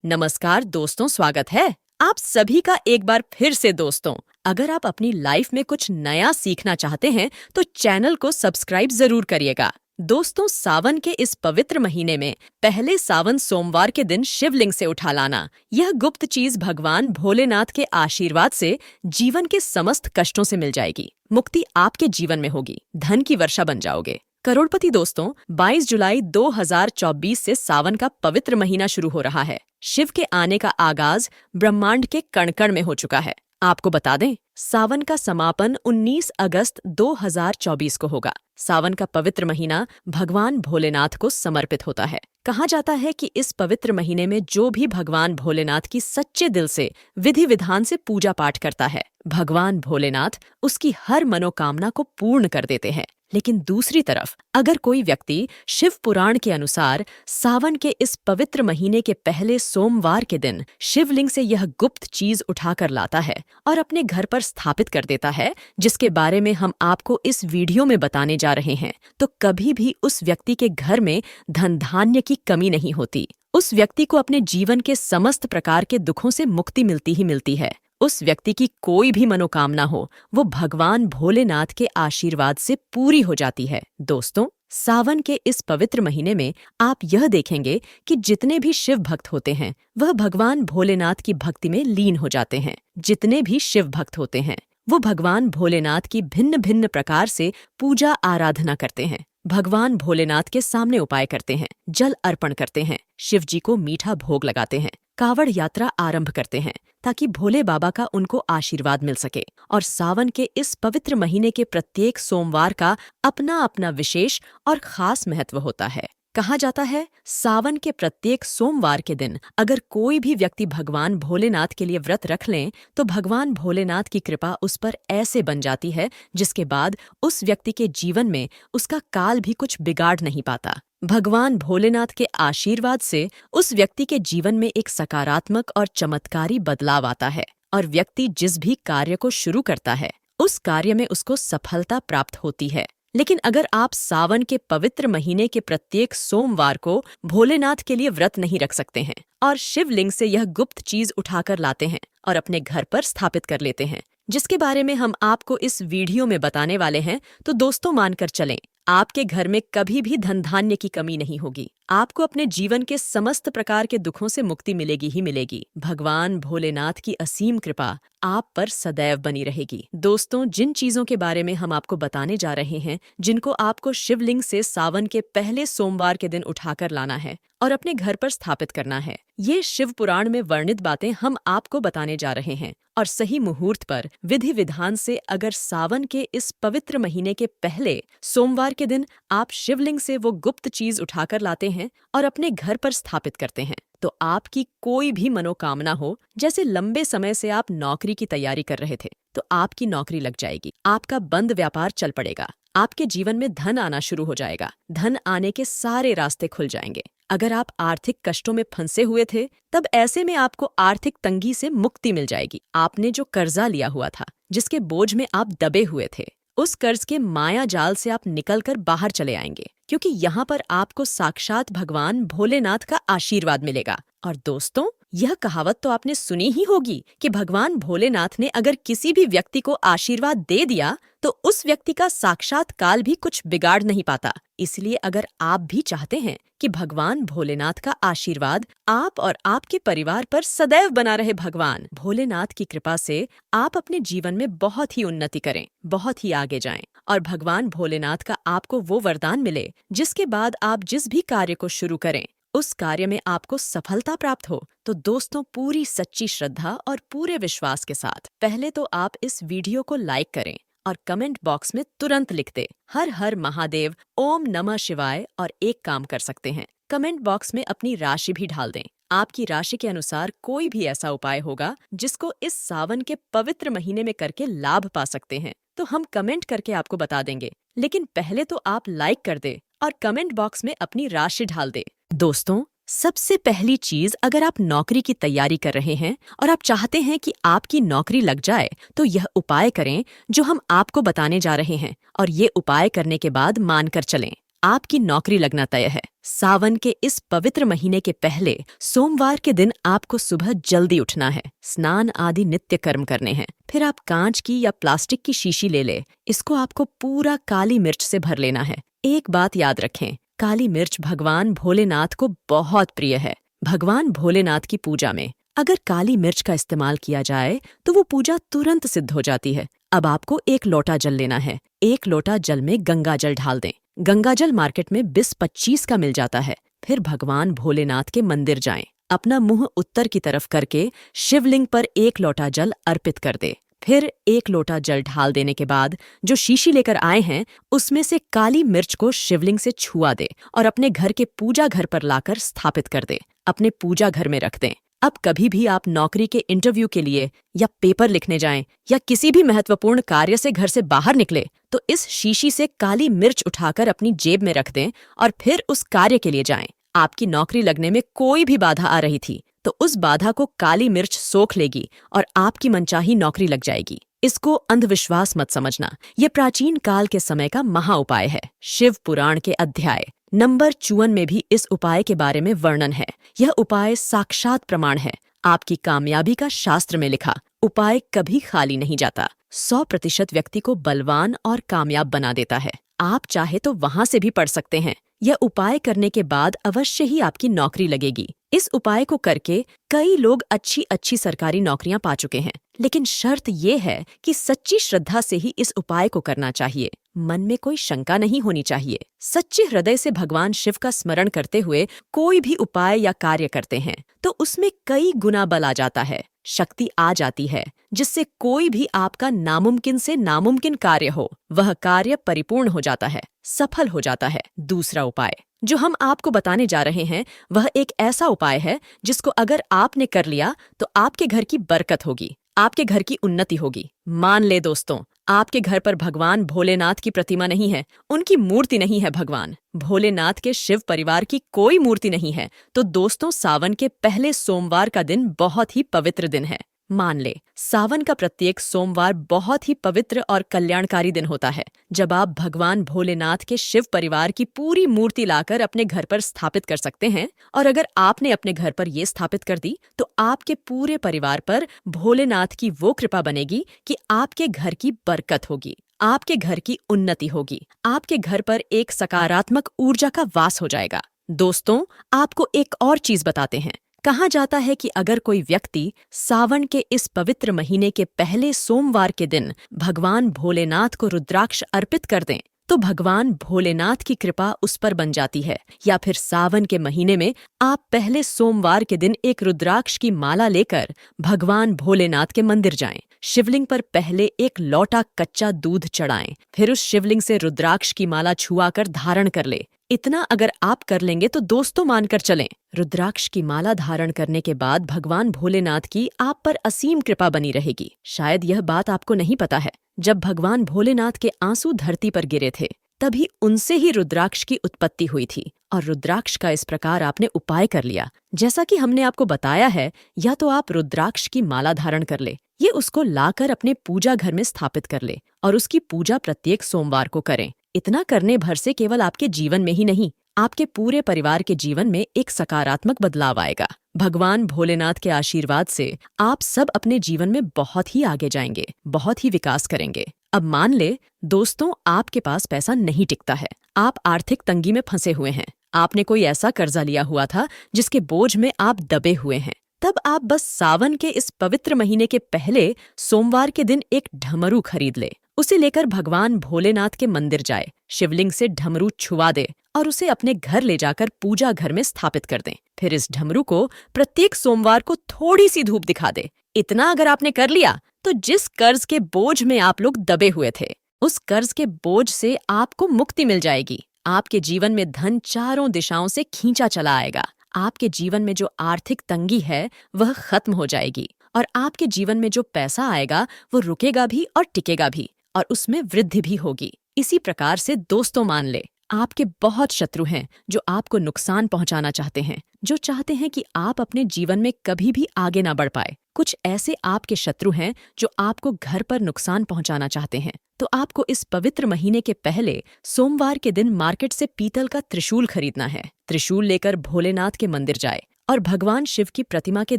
नमस्कार दोस्तों, स्वागत है आप सभी का एक बार फिर से। दोस्तों, अगर आप अपनी लाइफ में कुछ नया सीखना चाहते हैं तो चैनल को सब्सक्राइब जरूर करिएगा। दोस्तों, सावन के इस पवित्र महीने में पहले सावन सोमवार के दिन शिवलिंग से उठा लाना, यह गुप्त चीज भगवान भोलेनाथ के आशीर्वाद से जीवन के समस्त कष्टों से मिल जाएगी। मुक्ति आपके जीवन में होगी, धन की वर्षा बन जाओगे, करोड़पति। दोस्तों, 22 जुलाई 2024 से सावन का पवित्र महीना शुरू हो रहा है। शिव के आने का आगाज ब्रह्मांड के कण कण में हो चुका है। आपको बता दें, सावन का समापन 19 अगस्त 2024 को होगा। सावन का पवित्र महीना भगवान भोलेनाथ को समर्पित होता है। कहा जाता है कि इस पवित्र महीने में जो भी भगवान भोलेनाथ की सच्चे दिल से विधि विधान से पूजा पाठ करता है, भगवान भोलेनाथ उसकी हर मनोकामना को पूर्ण कर देते हैं। लेकिन दूसरी तरफ अगर कोई व्यक्ति शिव पुराण के अनुसार सावन के इस पवित्र महीने के पहले सोमवार के दिन शिवलिंग से यह गुप्त चीज उठाकर लाता है और अपने घर पर स्थापित कर देता है, जिसके बारे में हम आपको इस वीडियो में बताने जा रहे हैं, तो कभी भी उस व्यक्ति के घर में धन धान्य की कमी नहीं होती। उस व्यक्ति को अपने जीवन के समस्त प्रकार के दुखों से मुक्ति मिलती ही मिलती है। उस व्यक्ति की कोई भी मनोकामना हो, वो भगवान भोलेनाथ के आशीर्वाद से पूरी हो जाती है। दोस्तों, सावन के इस पवित्र महीने में आप यह देखेंगे कि जितने भी शिव भक्त होते हैं वह भगवान भोलेनाथ की भक्ति में लीन हो जाते हैं। जितने भी शिव भक्त होते हैं वो भगवान भोलेनाथ की भिन्न भिन्न प्रकार से पूजा आराधना करते हैं। भगवान भोलेनाथ के सामने उपाय करते हैं, जल अर्पण करते हैं, शिव जी को मीठा भोग लगाते हैं, कावड़ यात्रा आरंभ करते हैं ताकि भोले बाबा का उनको आशीर्वाद मिल सके। और सावन के इस पवित्र महीने के प्रत्येक सोमवार का अपना अपना विशेष और खास महत्व होता है। कहा जाता है, सावन के प्रत्येक सोमवार के दिन अगर कोई भी व्यक्ति भगवान भोलेनाथ के लिए व्रत रख लें तो भगवान भोलेनाथ की कृपा उस पर ऐसे बन जाती है जिसके बाद उस व्यक्ति के जीवन में उसका काल भी कुछ बिगाड़ नहीं पाता। भगवान भोलेनाथ के आशीर्वाद से उस व्यक्ति के जीवन में एक सकारात्मक और चमत्कारी बदलाव आता है और व्यक्ति जिस भी कार्य को शुरू करता है उस कार्य में उसको सफलता प्राप्त होती है। लेकिन अगर आप सावन के पवित्र महीने के प्रत्येक सोमवार को भोलेनाथ के लिए व्रत नहीं रख सकते हैं और शिवलिंग से यह गुप्त चीज उठाकर लाते हैं और अपने घर पर स्थापित कर लेते हैं, जिसके बारे में हम आपको इस वीडियो में बताने वाले हैं, तो दोस्तों मानकर चलें, आपके घर में कभी भी धन धान्य की कमी नहीं होगी। आपको अपने जीवन के समस्त प्रकार के दुखों से मुक्ति मिलेगी ही मिलेगी। भगवान भोलेनाथ की असीम कृपा आप पर सदैव बनी रहेगी। दोस्तों, जिन चीजों के बारे में हम आपको बताने जा रहे हैं, जिनको आपको शिवलिंग से सावन के पहले सोमवार के दिन उठाकर लाना है और अपने घर पर स्थापित करना है, ये शिव पुराण में वर्णित बातें हम आपको बताने जा रहे हैं। और सही मुहूर्त पर विधि विधान से अगर सावन के इस पवित्र महीने के पहले सोमवार के दिन आप शिवलिंग से वो गुप्त चीज उठाकर लाते हैं और अपने घर पर स्थापित करते हैं, तो आपकी कोई भी मनोकामना हो, जैसे लंबे समय से आप नौकरी की तैयारी कर रहे थे तो आपकी नौकरी लग जाएगी, आपका बंद व्यापार चल पड़ेगा, आपके जीवन में धन आना शुरू हो जाएगा, धन आने के सारे रास्ते खुल जाएंगे। अगर आप आर्थिक कष्टों में फंसे हुए थे तब ऐसे में आपको आर्थिक तंगी से मुक्ति मिल जाएगी। आपने जो कर्जा लिया हुआ था, जिसके बोझ में आप दबे हुए थे, उस कर्ज के माया जाल से आप निकलकर बाहर चले आएंगे, क्योंकि यहाँ पर आपको साक्षात भगवान भोलेनाथ का आशीर्वाद मिलेगा। और दोस्तों, यह कहावत तो आपने सुनी ही होगी कि भगवान भोलेनाथ ने अगर किसी भी व्यक्ति को आशीर्वाद दे दिया तो उस व्यक्ति का साक्षात काल भी कुछ बिगाड़ नहीं पाता। इसलिए अगर आप भी चाहते हैं कि भगवान भोलेनाथ का आशीर्वाद आप और आपके परिवार पर सदैव बना रहे, भगवान भोलेनाथ की कृपा से आप अपने जीवन में बहुत ही उन्नति करें, बहुत ही आगे जाएं और भगवान भोलेनाथ का आपको वो वरदान मिले जिसके बाद आप जिस भी कार्य को शुरू करें उस कार्य में आपको सफलता प्राप्त हो, तो दोस्तों पूरी सच्ची श्रद्धा और पूरे विश्वास के साथ पहले तो आप इस वीडियो को लाइक करें और कमेंट बॉक्स में तुरंत लिख दें हर हर महादेव, ओम नमः शिवाय। और एक काम कर सकते हैं, कमेंट बॉक्स में अपनी राशि भी डाल दें। आपकी राशि के अनुसार कोई भी ऐसा उपाय होगा जिसको इस सावन के पवित्र महीने में करके लाभ पा सकते हैं, तो हम कमेंट करके आपको बता देंगे। लेकिन पहले तो आप लाइक कर दें और कमेंट बॉक्स में अपनी राशि डाल दें। दोस्तों, सबसे पहली चीज, अगर आप नौकरी की तैयारी कर रहे हैं और आप चाहते हैं कि आपकी नौकरी लग जाए, तो यह उपाय करें जो हम आपको बताने जा रहे हैं और ये उपाय करने के बाद मानकर चलें, आपकी नौकरी लगना तय है। सावन के इस पवित्र महीने के पहले सोमवार के दिन आपको सुबह जल्दी उठना है, स्नान आदि नित्य कर्म करने हैं। फिर आप कांच की या प्लास्टिक की शीशी ले ले। इसको आपको पूरा काली मिर्च से भर लेना है। एक बात याद रखें, काली मिर्च भगवान भोलेनाथ को बहुत प्रिय है। भगवान भोलेनाथ की पूजा में अगर काली मिर्च का इस्तेमाल किया जाए तो वो पूजा तुरंत सिद्ध हो जाती है। अब आपको एक लोटा जल लेना है। एक लोटा जल में गंगा जल ढाल दें। गंगा जल मार्केट में 20-25 का मिल जाता है। फिर भगवान भोलेनाथ के मंदिर जाएं। अपना मुंह उत्तर की तरफ करके शिवलिंग पर एक लोटा जल अर्पित कर दे। फिर एक लोटा जल ढाल देने के बाद जो शीशी लेकर आए हैं उसमें से काली मिर्च को शिवलिंग से छुआ दे और अपने घर के पूजा घर पर लाकर स्थापित कर दे। अपने पूजा घर में रख दें। अब कभी भी आप नौकरी के इंटरव्यू के लिए या पेपर लिखने जाएं या किसी भी महत्वपूर्ण कार्य से घर से बाहर निकले तो इस शीशी से काली मिर्च उठाकर अपनी जेब में रख दें और फिर उस कार्य के लिए जाएं। आपकी नौकरी लगने में कोई भी बाधा आ रही थी तो उस बाधा को काली मिर्च सोख लेगी और आपकी मनचाही नौकरी लग जाएगी। इसको अंधविश्वास मत समझना, ये प्राचीन काल के समय का महा उपाय है। शिव पुराण के अध्याय नंबर 54 में भी इस उपाय के बारे में वर्णन है। यह उपाय साक्षात प्रमाण है। आपकी कामयाबी का शास्त्र में लिखा उपाय कभी खाली नहीं जाता। 100% व्यक्ति को बलवान और कामयाब बना देता है। आप चाहे तो वहां से भी पढ़ सकते हैं। यह उपाय करने के बाद अवश्य ही आपकी नौकरी लगेगी। इस उपाय को करके कई लोग अच्छी सरकारी नौकरियां पा चुके हैं, लेकिन शर्त ये है कि सच्ची श्रद्धा से ही इस उपाय को करना चाहिए। मन में कोई शंका नहीं होनी चाहिए। सच्चे हृदय से भगवान शिव का स्मरण करते हुए कोई भी उपाय या कार्य करते हैं तो उसमें कई गुना बल आ जाता है, शक्ति आ जाती है, जिससे कोई भी आपका नामुमकिन से नामुमकिन कार्य हो वह कार्य परिपूर्ण हो जाता है, सफल हो जाता है। दूसरा उपाय जो हम आपको बताने जा रहे हैं वह एक ऐसा उपाय है जिसको अगर आपने कर लिया तो आपके घर की बरकत होगी, आपके घर की उन्नति होगी। मान ले दोस्तों, आपके घर पर भगवान भोलेनाथ की प्रतिमा नहीं है, उनकी मूर्ति नहीं है। भगवान भोलेनाथ के शिव परिवार की कोई मूर्ति नहीं है। तो दोस्तों, सावन के पहले सोमवार का दिन बहुत ही पवित्र दिन है। मान ले, सावन का प्रत्येक सोमवार बहुत ही पवित्र और कल्याणकारी दिन होता है, जब आप भगवान भोलेनाथ के शिव परिवार की पूरी मूर्ति लाकर अपने घर पर स्थापित कर सकते हैं। और अगर आपने अपने घर पर ये स्थापित कर दी तो आपके पूरे परिवार पर भोलेनाथ की वो कृपा बनेगी कि आपके घर की बरकत होगी, आपके घर की उन्नति होगी, आपके घर पर एक सकारात्मक ऊर्जा का वास हो जाएगा। दोस्तों, आपको एक और चीज बताते हैं। कहा जाता है कि अगर कोई व्यक्ति सावन के इस पवित्र महीने के पहले सोमवार के दिन भगवान भोलेनाथ को रुद्राक्ष अर्पित कर दें तो भगवान भोलेनाथ की कृपा उस पर बन जाती है। या फिर सावन के महीने में आप पहले सोमवार के दिन एक रुद्राक्ष की माला लेकर भगवान भोलेनाथ के मंदिर जाएं। शिवलिंग पर पहले एक लोटा कच्चा दूध चढ़ाएं, फिर उस शिवलिंग से रुद्राक्ष की माला छुआकर धारण कर ले। इतना अगर आप कर लेंगे तो दोस्तों मानकर चलें, रुद्राक्ष की माला धारण करने के बाद भगवान भोलेनाथ की आप पर असीम कृपा बनी रहेगी। शायद यह बात आपको नहीं पता है, जब भगवान भोलेनाथ के आंसू धरती पर गिरे थे तभी उनसे ही रुद्राक्ष की उत्पत्ति हुई थी। और रुद्राक्ष का इस प्रकार आपने उपाय कर लिया जैसा कि हमने आपको बताया है। या तो आप रुद्राक्ष की माला धारण कर ले, ये उसको लाकर अपने पूजा घर में स्थापित कर ले और उसकी पूजा प्रत्येक सोमवार को करें। इतना करने भर से केवल आपके जीवन में ही नहीं, आपके पूरे परिवार के जीवन में एक सकारात्मक बदलाव आएगा। भगवान भोलेनाथ के आशीर्वाद से आप सब अपने जीवन में बहुत ही आगे जाएंगे, बहुत ही विकास करेंगे। अब मान ले दोस्तों, आपके पास पैसा नहीं टिकता है, आप आर्थिक तंगी में फंसे हुए हैं, आपने कोई ऐसा कर्जा लिया हुआ था जिसके बोझ में आप दबे हुए हैं। तब आप बस सावन के इस पवित्र महीने के पहले सोमवार के दिन एक ढमरू खरीद ले, उसे लेकर भगवान भोलेनाथ के मंदिर जाए, शिवलिंग से ढमरू छुआ दे और उसे अपने घर ले जाकर पूजा घर में स्थापित कर दें। फिर इस ढमरू को प्रत्येक सोमवार को थोड़ी सी धूप दिखा दे। इतना अगर आपने कर लिया तो जिस कर्ज के बोझ में आप लोग दबे हुए थे उस कर्ज के बोझ से आपको मुक्ति मिल जाएगी। आपके जीवन में धन चारों दिशाओं से खींचा चला आएगा। आपके जीवन में जो आर्थिक तंगी है वह खत्म हो जाएगी और आपके जीवन में जो पैसा आएगा वो रुकेगा भी और टिकेगा भी और उसमें वृद्धि भी होगी। इसी प्रकार से दोस्तों मान ले, आपके बहुत शत्रु हैं जो आपको नुकसान पहुंचाना चाहते हैं, जो चाहते हैं कि आप अपने जीवन में कभी भी आगे ना बढ़ पाए। कुछ ऐसे आपके शत्रु हैं जो आपको घर पर नुकसान पहुंचाना चाहते हैं। तो आपको इस पवित्र महीने के पहले सोमवार के दिन मार्केट से पीतल का त्रिशूल खरीदना है। त्रिशूल लेकर भोलेनाथ के मंदिर जाए और भगवान शिव की प्रतिमा के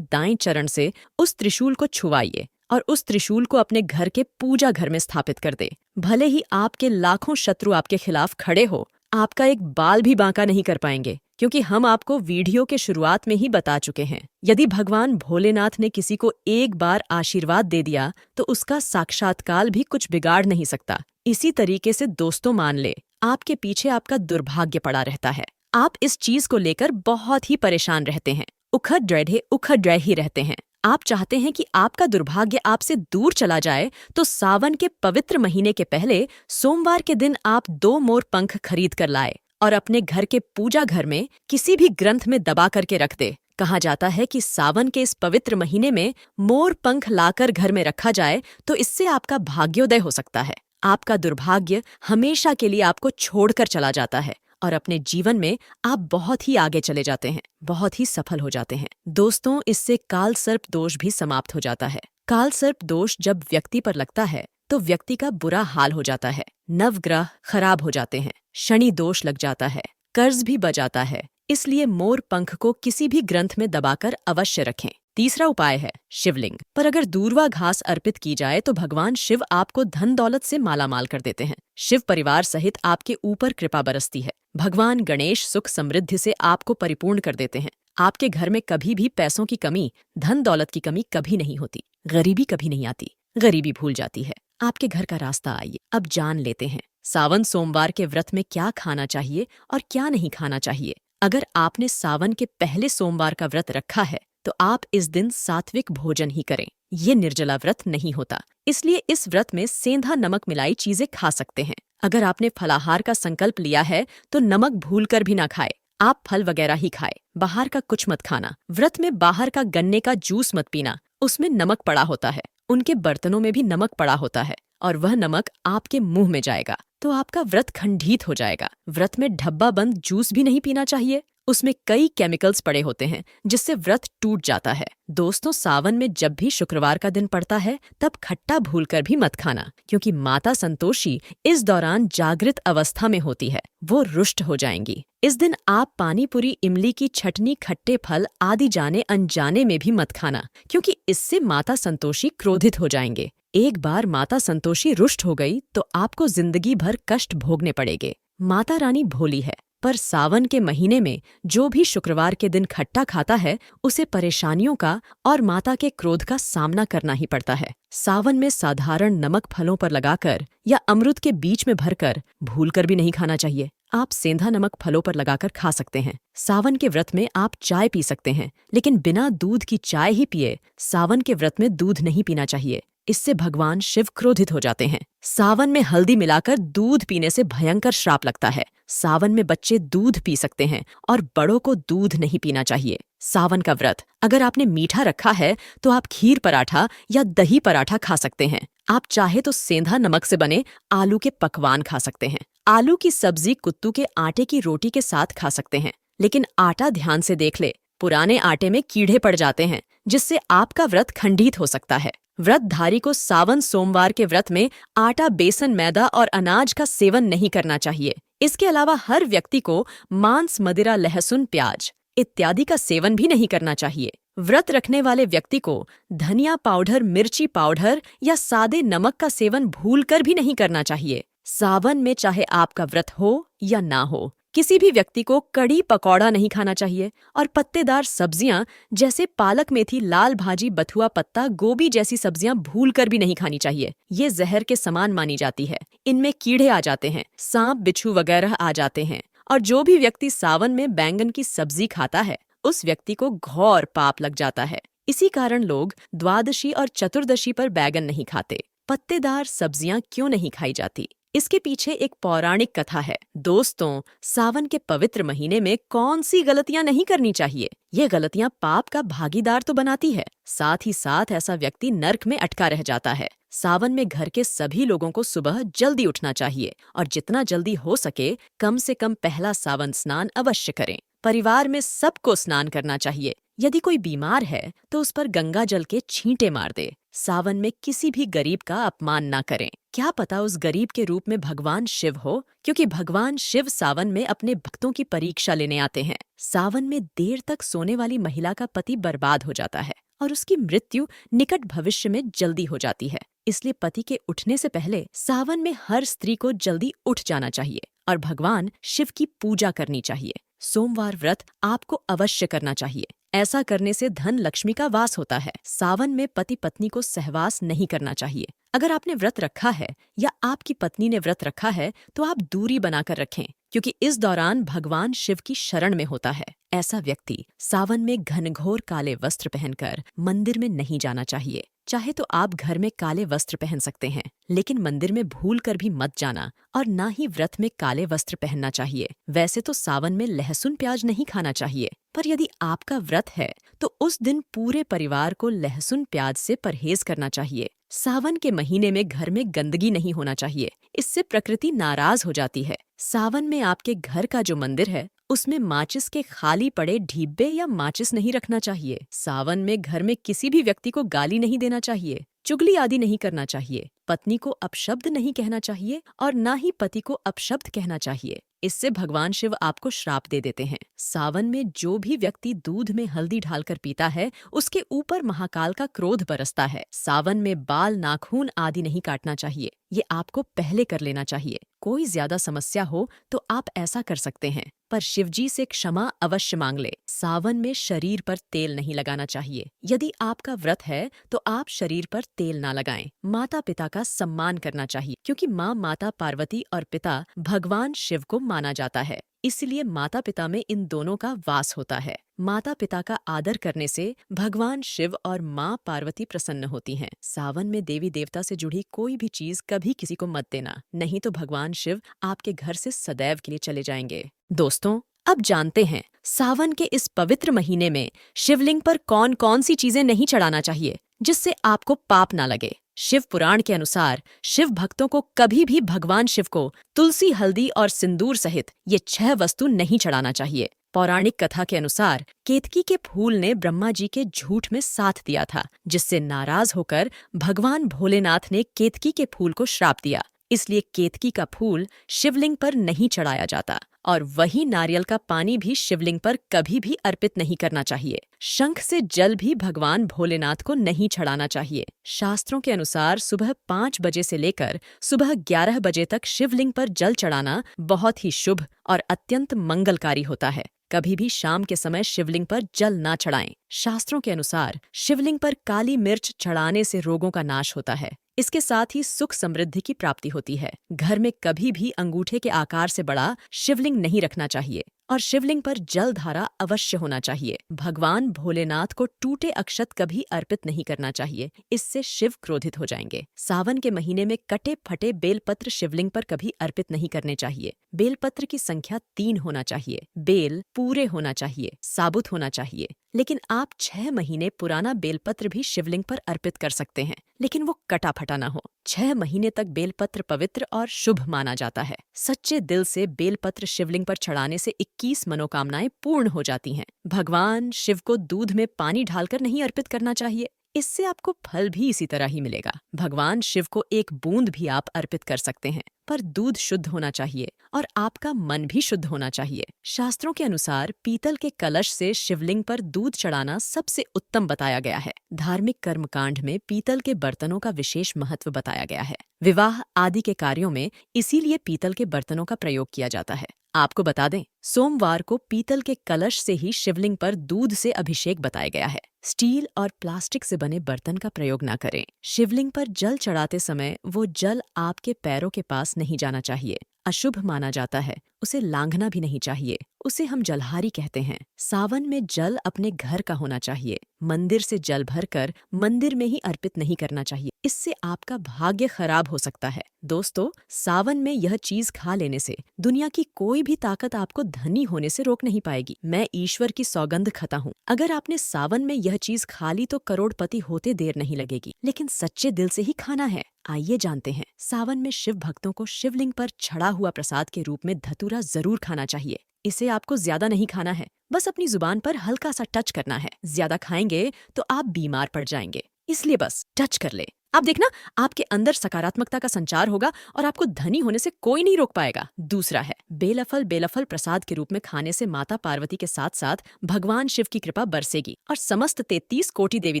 दाएं चरण से उस त्रिशूल को छुवाइए और उस त्रिशूल को अपने घर के पूजा घर में स्थापित कर दे। भले ही आपके लाखों शत्रु आपके खिलाफ खड़े हो, आपका एक बाल भी बांका नहीं कर पाएंगे, क्योंकि हम आपको वीडियो के शुरुआत में ही बता चुके हैं, यदि भगवान भोलेनाथ ने किसी को एक बार आशीर्वाद दे दिया तो उसका साक्षात्कार भी कुछ बिगाड़ नहीं सकता। इसी तरीके से दोस्तों, मान ले आपके पीछे आपका दुर्भाग्य पड़ा रहता है। आप इस चीज को लेकर बहुत ही परेशान रहते हैं, उखड़ ही रहते हैं। आप चाहते हैं कि आपका दुर्भाग्य आपसे दूर चला जाए, तो सावन के पवित्र महीने के पहले सोमवार के दिन आप 2 मोर पंख खरीद कर लाए और अपने घर के पूजा घर में किसी भी ग्रंथ में दबा करके रख दे। कहा जाता है कि सावन के इस पवित्र महीने में मोर पंख लाकर घर में रखा जाए तो इससे आपका भाग्योदय हो सकता है। आपका दुर्भाग्य हमेशा के लिए आपको छोड़कर चला जाता है और अपने जीवन में आप बहुत ही आगे चले जाते हैं, बहुत ही सफल हो जाते हैं। दोस्तों, इससे काल सर्प दोष भी समाप्त हो जाता है। काल सर्प दोष जब व्यक्ति पर लगता है तो व्यक्ति का बुरा हाल हो जाता है, नवग्रह खराब हो जाते हैं, शनि दोष लग जाता है, कर्ज भी बजाता है। इसलिए मोर पंख को किसी भी ग्रंथ में दबाकर अवश्य रखें। तीसरा उपाय है शिवलिंग पर अगर दूर्वा घास अर्पित की जाए तो भगवान शिव आपको धन दौलत से मालामाल कर देते हैं। शिव परिवार सहित आपके ऊपर कृपा बरसती है। भगवान गणेश सुख समृद्धि से आपको परिपूर्ण कर देते हैं। आपके घर में कभी भी पैसों की कमी, धन दौलत की कमी कभी नहीं होती। गरीबी कभी नहीं आती, गरीबी भूल जाती है। आपके घर का रास्ता आइए, अब जान लेते हैं सावन सोमवार के व्रत में क्या खाना चाहिए और क्या नहीं खाना चाहिए। अगर आपने सावन के पहले सोमवार का व्रत रखा है तो आप इस दिन सात्विक भोजन ही करें। ये निर्जला व्रत नहीं होता, इसलिए इस व्रत में सेंधा नमक मिलाई चीजें खा सकते हैं। अगर आपने फलाहार का संकल्प लिया है तो नमक भूलकर भी ना खाए। आप फल वगैरह ही खाए, बाहर का कुछ मत खाना। व्रत में बाहर का गन्ने का जूस मत पीना, उसमें नमक पड़ा होता है। उनके बर्तनों में भी नमक पड़ा होता है और वह नमक आपके मुंह में जाएगा तो आपका व्रत खंडित हो जाएगा। व्रत में डब्बा बंद जूस भी नहीं पीना चाहिए, उसमें कई केमिकल्स पड़े होते हैं जिससे व्रत टूट जाता है। दोस्तों, सावन में जब भी शुक्रवार का दिन पड़ता है तब खट्टा भूलकर भी मत खाना, क्योंकि माता संतोषी इस दौरान जागृत अवस्था में होती है, वो रुष्ट हो जाएंगी। इस दिन आप पानी पूरी, इमली की चटनी, खट्टे फल आदि जाने अनजाने में भी मत खाना, क्योंकि इससे माता संतोषी क्रोधित हो जाएंगे। एक बार माता संतोषी रुष्ट हो गई तो आपको जिंदगी भर कष्ट भोगने पड़ेंगे। माता रानी भोली है, पर सावन के महीने में जो भी शुक्रवार के दिन खट्टा खाता है उसे परेशानियों का और माता के क्रोध का सामना करना ही पड़ता है। सावन में साधारण नमक फलों पर लगाकर या अमृत के बीच में भरकर भूलकर भी नहीं खाना चाहिए। आप सेंधा नमक फलों पर लगाकर खा सकते हैं। सावन के व्रत में आप चाय पी सकते हैं, लेकिन बिना दूध की चाय ही पिए। सावन के व्रत में दूध नहीं पीना चाहिए, इससे भगवान शिव क्रोधित हो जाते हैं। सावन में हल्दी मिलाकर दूध पीने से भयंकर श्राप लगता है। सावन में बच्चे दूध पी सकते हैं और बड़ों को दूध नहीं पीना चाहिए। सावन का व्रत अगर आपने मीठा रखा है तो आप खीर पराठा या दही पराठा खा सकते हैं। आप चाहे तो सेंधा नमक से बने आलू के पकवान खा सकते हैं। आलू की सब्जी कुत्तू के आटे की रोटी के साथ खा सकते हैं, लेकिन आटा ध्यान से देख ले, पुराने आटे में कीड़े पड़ जाते हैं जिससे आपका व्रत खंडित हो सकता है। व्रतधारी को सावन सोमवार के व्रत में आटा, बेसन, मैदा और अनाज का सेवन नहीं करना चाहिए। इसके अलावा हर व्यक्ति को मांस, मदिरा, लहसुन, प्याज इत्यादि का सेवन भी नहीं करना चाहिए। व्रत रखने वाले व्यक्ति को धनिया पाउडर, मिर्ची पाउडर या सादे नमक का सेवन भूलकर भी नहीं करना चाहिए। सावन में चाहे आपका व्रत हो या ना हो, किसी भी व्यक्ति को कड़ी पकौड़ा नहीं खाना चाहिए और पत्तेदार सब्जियां जैसे पालक, मेथी, लाल भाजी, बथुआ पत्ता, गोभी जैसी सब्जियां भूलकर भी नहीं खानी चाहिए। ये जहर के समान मानी जाती है, इनमें कीड़े आ जाते हैं, सांप, बिच्छू वगैरह आ जाते हैं। और जो भी व्यक्ति सावन में बैंगन की सब्जी खाता है उस व्यक्ति को घोर पाप लग जाता है। इसी कारण लोग द्वादशी और चतुर्दशी पर बैंगन नहीं खाते। पत्तेदार सब्जियां क्यों नहीं खाई जाती? इसके पीछे एक पौराणिक कथा है। दोस्तों, सावन के पवित्र महीने में कौन सी गलतियां नहीं करनी चाहिए? ये गलतियां पाप का भागीदार तो बनाती है, साथ ही साथ ऐसा व्यक्ति नर्क में अटका रह जाता है। सावन में घर के सभी लोगों को सुबह जल्दी उठना चाहिए और जितना जल्दी हो सके कम से कम पहला सावन स्नान अवश्य करें। परिवार में सबको स्नान करना चाहिए। यदि कोई बीमार है तो उस पर गंगा जल के छींटे मार दे। सावन में किसी भी गरीब का अपमान ना करें। क्या पता उस गरीब के रूप में भगवान शिव हो, क्योंकि भगवान शिव सावन में अपने भक्तों की परीक्षा लेने आते हैं। सावन में देर तक सोने वाली महिला का पति बर्बाद हो जाता है और उसकी मृत्यु निकट भविष्य में जल्दी हो जाती है। इसलिए पति के उठने से पहले सावन में हर स्त्री को जल्दी उठ जाना चाहिए और भगवान शिव की पूजा करनी चाहिए। सोमवार व्रत आपको अवश्य करना चाहिए। ऐसा करने से धन लक्ष्मी का वास होता है। सावन में पति पत्नी को सहवास नहीं करना चाहिए। अगर आपने व्रत रखा है या आपकी पत्नी ने व्रत रखा है तो आप दूरी बनाकर रखें, क्योंकि इस दौरान भगवान शिव की शरण में होता है। ऐसा व्यक्ति सावन में घनघोर काले वस्त्र पहनकर मंदिर में नहीं जाना चाहिए। चाहे तो आप घर में काले वस्त्र पहन सकते हैं, लेकिन मंदिर में भूल कर भी मत जाना और ना ही व्रत में काले वस्त्र पहनना चाहिए। वैसे तो सावन में लहसुन प्याज नहीं खाना चाहिए, पर यदि आपका व्रत है तो उस दिन पूरे परिवार को लहसुन प्याज से परहेज करना चाहिए। सावन के महीने में घर में गंदगी नहीं होना चाहिए, इससे प्रकृति नाराज हो जाती है। सावन में आपके घर का जो मंदिर है उसमें माचिस के खाली पड़े ढीबे या माचिस नहीं रखना चाहिए। सावन में घर में किसी भी व्यक्ति को गाली नहीं देना चाहिए, चुगली आदि नहीं करना चाहिए। पत्नी को अपशब्द नहीं कहना चाहिए और ना ही पति को अपशब्द कहना चाहिए। इससे भगवान शिव आपको श्राप दे देते हैं। सावन में जो भी व्यक्ति दूध में हल्दी डालकर पीता है उसके ऊपर महाकाल का क्रोध बरसता है। सावन में बाल, नाखून आदि नहीं काटना चाहिए। ये आपको पहले कर लेना चाहिए। कोई ज्यादा समस्या हो तो आप ऐसा कर सकते हैं, पर शिवजी से क्षमा अवश्य मांग ले। सावन में शरीर पर तेल नहीं लगाना चाहिए। यदि आपका व्रत है तो आप शरीर पर तेल ना लगाएं। माता पिता का सम्मान करना चाहिए, क्योंकि माता पार्वती और पिता भगवान शिव को माना जाता है। इसलिए माता पिता में इन दोनों का वास होता है। माता पिता का आदर करने से भगवान शिव और माँ पार्वती प्रसन्न होती हैं। सावन में देवी देवता से जुड़ी कोई भी चीज कभी किसी को मत देना, नहीं तो भगवान शिव आपके घर से सदैव के लिए चले जाएंगे। दोस्तों, अब जानते हैं सावन के इस पवित्र महीने में शिवलिंग पर कौन कौन सी चीजें नहीं चढ़ाना चाहिए जिससे आपको पाप ना लगे। शिव पुराण के अनुसार शिव भक्तों को कभी भी भगवान शिव को तुलसी, हल्दी और सिंदूर सहित ये 6 वस्तु नहीं चढ़ाना चाहिए। पौराणिक कथा के अनुसार केतकी के फूल ने ब्रह्मा जी के झूठ में साथ दिया था, जिससे नाराज होकर भगवान भोलेनाथ ने केतकी के फूल को श्राप दिया। इसलिए केतकी का फूल शिवलिंग पर नहीं चढ़ाया जाता और वही नारियल का पानी भी शिवलिंग पर कभी भी अर्पित नहीं करना चाहिए। शंख से जल भी भगवान भोलेनाथ को नहीं चढ़ाना चाहिए। शास्त्रों के अनुसार सुबह 5 बजे से लेकर सुबह 11 बजे तक शिवलिंग पर जल चढ़ाना बहुत ही शुभ और अत्यंत मंगलकारी होता है। कभी भी शाम के समय शिवलिंग पर जल ना चढ़ाएं। शास्त्रों के अनुसार शिवलिंग पर काली मिर्च चढ़ाने से रोगों का नाश होता है। इसके साथ ही सुख समृद्धि की प्राप्ति होती है। घर में कभी भी अंगूठे के आकार से बड़ा शिवलिंग नहीं रखना चाहिए और शिवलिंग पर जल धारा अवश्य होना चाहिए। भगवान भोलेनाथ को टूटे अक्षत कभी अर्पित नहीं करना चाहिए, इससे शिव क्रोधित हो जाएंगे। सावन के महीने में कटे फटे बेलपत्र शिवलिंग पर कभी अर्पित नहीं करने चाहिए। बेलपत्र की संख्या 3 होना चाहिए। बेल पूरे होना चाहिए, साबुत होना चाहिए। लेकिन आप 6 महीने पुराना बेलपत्र भी शिवलिंग पर अर्पित कर सकते हैं, लेकिन वो कटा फटा ना हो। 6 महीने तक बेलपत्र पवित्र और शुभ माना जाता है। सच्चे दिल से बेलपत्र शिवलिंग पर चढ़ाने से 21 मनोकामनाएं पूर्ण हो जाती हैं। भगवान शिव को दूध में पानी डालकर नहीं अर्पित करना चाहिए, इससे आपको फल भी इसी तरह ही मिलेगा। भगवान शिव को 1 बूंद भी आप अर्पित कर सकते हैं, पर दूध शुद्ध होना चाहिए और आपका मन भी शुद्ध होना चाहिए। शास्त्रों के अनुसार पीतल के कलश से शिवलिंग पर दूध चढ़ाना सबसे उत्तम बताया गया है। धार्मिक कर्मकांड में पीतल के बर्तनों का विशेष महत्व बताया गया है। विवाह आदि के कार्यों में इसीलिए पीतल के बर्तनों का प्रयोग किया जाता है। आपको बता दें, सोमवार को पीतल के कलश से ही शिवलिंग पर दूध से अभिषेक बताया गया है। स्टील और प्लास्टिक से बने बर्तन का प्रयोग ना करें। शिवलिंग पर जल चढ़ाते समय वो जल आपके पैरों के पास नहीं जाना चाहिए। अशुभ माना जाता है। उसे लांघना भी नहीं चाहिए। उसे हम जलहारी कहते हैं। सावन में जल अपने घर का होना चाहिए। मंदिर से जल भरकर मंदिर में ही अर्पित नहीं करना चाहिए। इससे आपका भाग्य खराब हो सकता है। दोस्तों, सावन में यह चीज खा लेने से दुनिया की कोई भी ताकत आपको धनी होने से रोक नहीं पाएगी। मैं ईश्वर की सौगंध खाता हूँ, अगर आपने सावन में यह चीज खा ली तो करोड़पति होते देर नहीं लगेगी। लेकिन सच्चे दिल से ही खाना है। आइए जानते हैं। सावन में शिव भक्तों को शिवलिंग पर चढ़ा हुआ प्रसाद के रूप में धतूरा जरूर खाना चाहिए। इसे आपको ज्यादा नहीं खाना है, बस अपनी जुबान पर हल्का सा टच करना है। ज्यादा खाएंगे तो आप बीमार पड़ जाएंगे, इसलिए बस टच कर ले। आप देखना, आपके अंदर सकारात्मकता का संचार होगा और आपको धनी होने से कोई नहीं रोक पाएगा। दूसरा है, बेलफल प्रसाद के रूप में खाने से माता पार्वती के साथ साथ भगवान शिव की कृपा बरसेगी और समस्त 33 कोटि देवी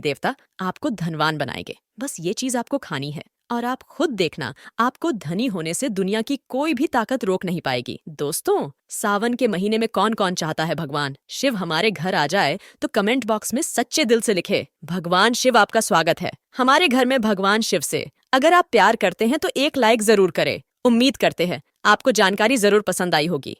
देवता आपको धनवान बनाएंगे। बस ये चीज आपको खानी है और आप खुद देखना, आपको धनी होने से दुनिया की कोई भी ताकत रोक नहीं पाएगी। दोस्तों, सावन के महीने में कौन कौन चाहता है भगवान शिव हमारे घर आ जाए? तो कमेंट बॉक्स में सच्चे दिल से लिखे, भगवान शिव आपका स्वागत है हमारे घर में भगवान शिव से। अगर आप प्यार करते हैं तो एक लाइक जरूर करें। उम्मीद करते हैं आपको जानकारी जरूर पसंद आई होगी।